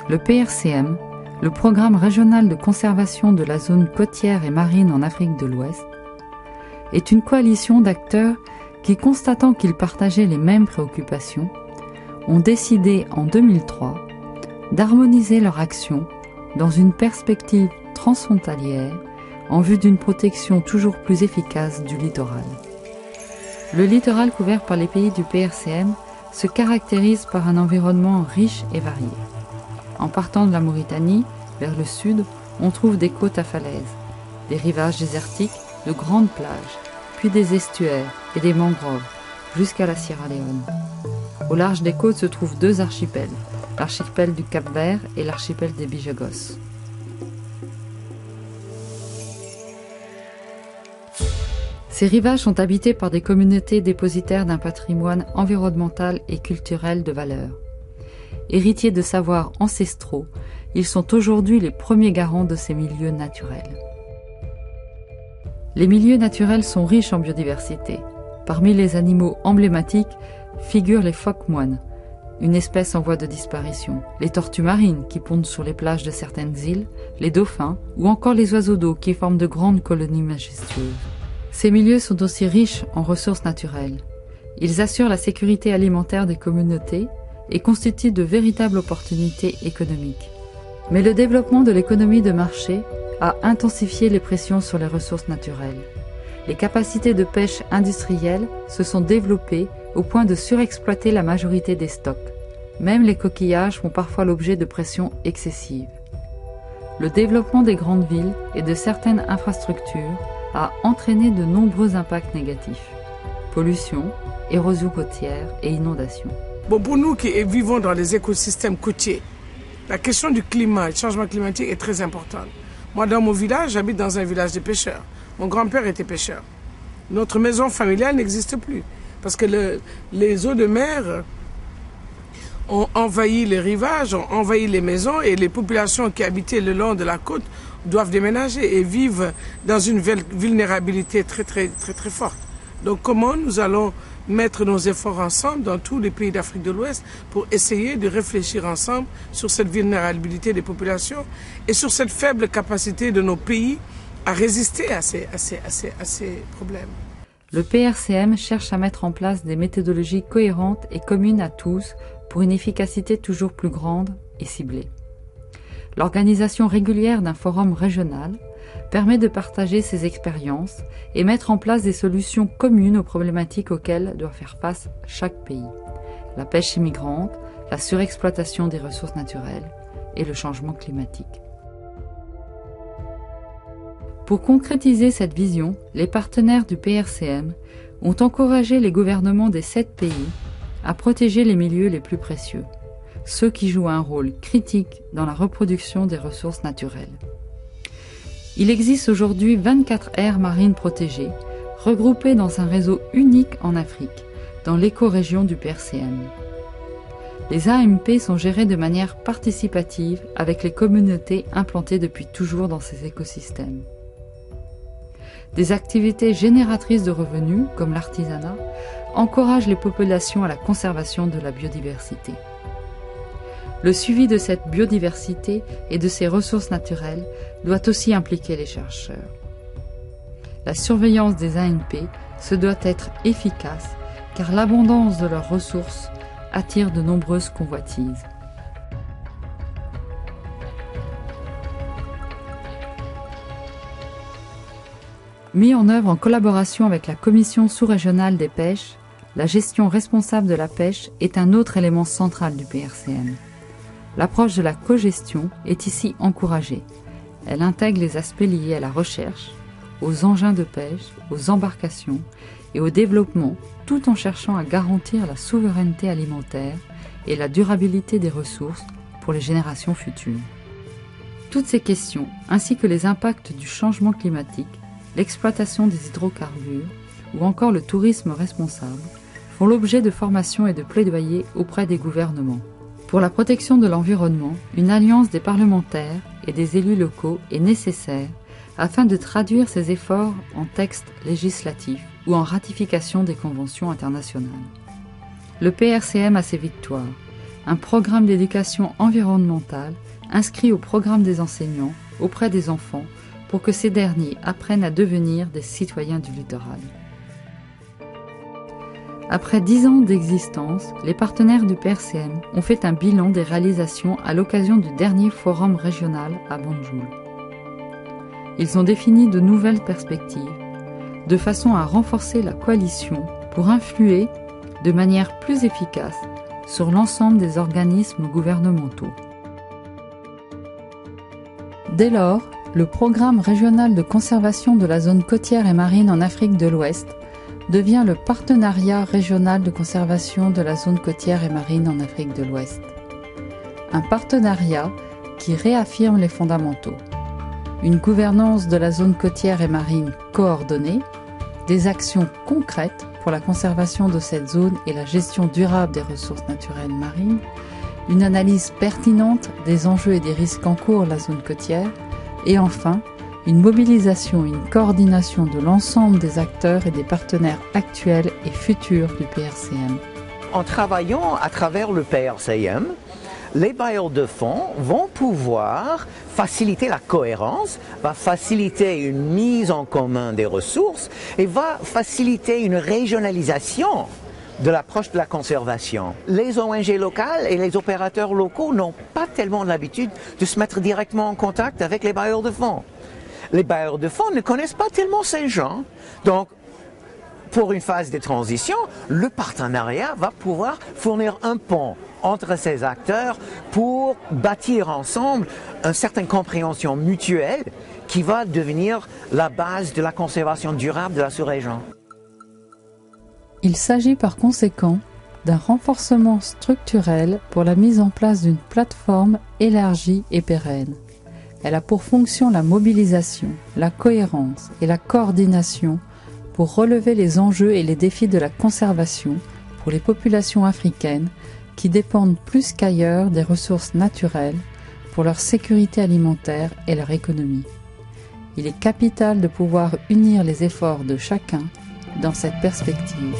Le PRCM, le Programme régional de conservation de la zone côtière et marine en Afrique de l'Ouest, est une coalition d'acteurs qui, constatant qu'ils partageaient les mêmes préoccupations, ont décidé en 2003 d'harmoniser leur action dans une perspective transfrontalière en vue d'une protection toujours plus efficace du littoral. Le littoral couvert par les pays du PRCM se caractérise par un environnement riche et varié. En partant de la Mauritanie, vers le sud, on trouve des côtes à falaises, des rivages désertiques, de grandes plages, puis des estuaires et des mangroves, jusqu'à la Sierra Leone. Au large des côtes se trouvent deux archipels, l'archipel du Cap-Vert et l'archipel des Bijagos. Ces rivages sont habités par des communautés dépositaires d'un patrimoine environnemental et culturel de valeur. Héritiers de savoirs ancestraux, ils sont aujourd'hui les premiers garants de ces milieux naturels. Les milieux naturels sont riches en biodiversité. Parmi les animaux emblématiques figurent les phoques moines, une espèce en voie de disparition, les tortues marines qui pondent sur les plages de certaines îles, les dauphins ou encore les oiseaux d'eau qui forment de grandes colonies majestueuses. Ces milieux sont aussi riches en ressources naturelles. Ils assurent la sécurité alimentaire des communautés et constituent de véritables opportunités économiques. Mais le développement de l'économie de marché a intensifié les pressions sur les ressources naturelles. Les capacités de pêche industrielle se sont développées au point de surexploiter la majorité des stocks. Même les coquillages font parfois l'objet de pressions excessives. Le développement des grandes villes et de certaines infrastructures a entraîné de nombreux impacts négatifs. Pollution, érosion côtière et inondations. Pour nous qui vivons dans les écosystèmes côtiers, la question du climat et du changement climatique est très importante. Moi, dans mon village, j'habite dans un village de pêcheurs. Mon grand-père était pêcheur. Notre maison familiale n'existe plus parce que les eaux de mer ont envahi les rivages, ont envahi les maisons et les populations qui habitaient le long de la côte doivent déménager et vivent dans une vulnérabilité très forte. Donc comment nous allons mettre nos efforts ensemble dans tous les pays d'Afrique de l'Ouest pour essayer de réfléchir ensemble sur cette vulnérabilité des populations et sur cette faible capacité de nos pays à résister à ces problèmes. Le PRCM cherche à mettre en place des méthodologies cohérentes et communes à tous pour une efficacité toujours plus grande et ciblée. L'organisation régulière d'un forum régional permet de partager ses expériences et mettre en place des solutions communes aux problématiques auxquelles doit faire face chaque pays. La pêche immigrante, la surexploitation des ressources naturelles et le changement climatique. Pour concrétiser cette vision, les partenaires du PRCM ont encouragé les gouvernements des 7 pays à protéger les milieux les plus précieux, ceux qui jouent un rôle critique dans la reproduction des ressources naturelles. Il existe aujourd'hui 24 aires marines protégées, regroupées dans un réseau unique en Afrique, dans l'écorégion du PRCM. Les AMP sont gérés de manière participative avec les communautés implantées depuis toujours dans ces écosystèmes. Des activités génératrices de revenus, comme l'artisanat, encouragent les populations à la conservation de la biodiversité. Le suivi de cette biodiversité et de ses ressources naturelles doit aussi impliquer les chercheurs. La surveillance des AMP se doit être efficace car l'abondance de leurs ressources attire de nombreuses convoitises. Mis en œuvre en collaboration avec la Commission sous-régionale des pêches, la gestion responsable de la pêche est un autre élément central du PRCM. L'approche de la cogestion est ici encouragée. Elle intègre les aspects liés à la recherche, aux engins de pêche, aux embarcations et au développement, tout en cherchant à garantir la souveraineté alimentaire et la durabilité des ressources pour les générations futures. Toutes ces questions, ainsi que les impacts du changement climatique, l'exploitation des hydrocarbures ou encore le tourisme responsable, font l'objet de formations et de plaidoyers auprès des gouvernements. Pour la protection de l'environnement, une alliance des parlementaires et des élus locaux est nécessaire afin de traduire ces efforts en textes législatifs ou en ratification des conventions internationales. Le PRCM a ses victoires. un programme d'éducation environnementale inscrit au programme des enseignants auprès des enfants pour que ces derniers apprennent à devenir des citoyens du littoral. Après 10 ans d'existence, les partenaires du PRCM ont fait un bilan des réalisations à l'occasion du dernier forum régional à Banjul. Ils ont défini de nouvelles perspectives, de façon à renforcer la coalition pour influer de manière plus efficace sur l'ensemble des organismes gouvernementaux. Dès lors, le programme régional de conservation de la zone côtière et marine en Afrique de l'Ouest devient le partenariat régional de conservation de la zone côtière et marine en Afrique de l'Ouest. Un partenariat qui réaffirme les fondamentaux. Une gouvernance de la zone côtière et marine coordonnée, des actions concrètes pour la conservation de cette zone et la gestion durable des ressources naturelles marines, une analyse pertinente des enjeux et des risques qu'encourt la zone côtière, et enfin, une mobilisation et une coordination de l'ensemble des acteurs et des partenaires actuels et futurs du PRCM. En travaillant à travers le PRCM, les bailleurs de fonds vont pouvoir faciliter la cohérence, va faciliter une mise en commun des ressources et va faciliter une régionalisation de l'approche de la conservation. Les ONG locales et les opérateurs locaux n'ont pas tellement l'habitude de se mettre directement en contact avec les bailleurs de fonds. Les bailleurs de fonds ne connaissent pas tellement ces gens. Donc, pour une phase de transition, le partenariat va pouvoir fournir un pont entre ces acteurs pour bâtir ensemble une certaine compréhension mutuelle qui va devenir la base de la conservation durable de la sous-région. Il s'agit par conséquent d'un renforcement structurel pour la mise en place d'une plateforme élargie et pérenne. Elle a pour fonction la mobilisation, la cohérence et la coordination pour relever les enjeux et les défis de la conservation pour les populations africaines qui dépendent plus qu'ailleurs des ressources naturelles pour leur sécurité alimentaire et leur économie. Il est capital de pouvoir unir les efforts de chacun dans cette perspective.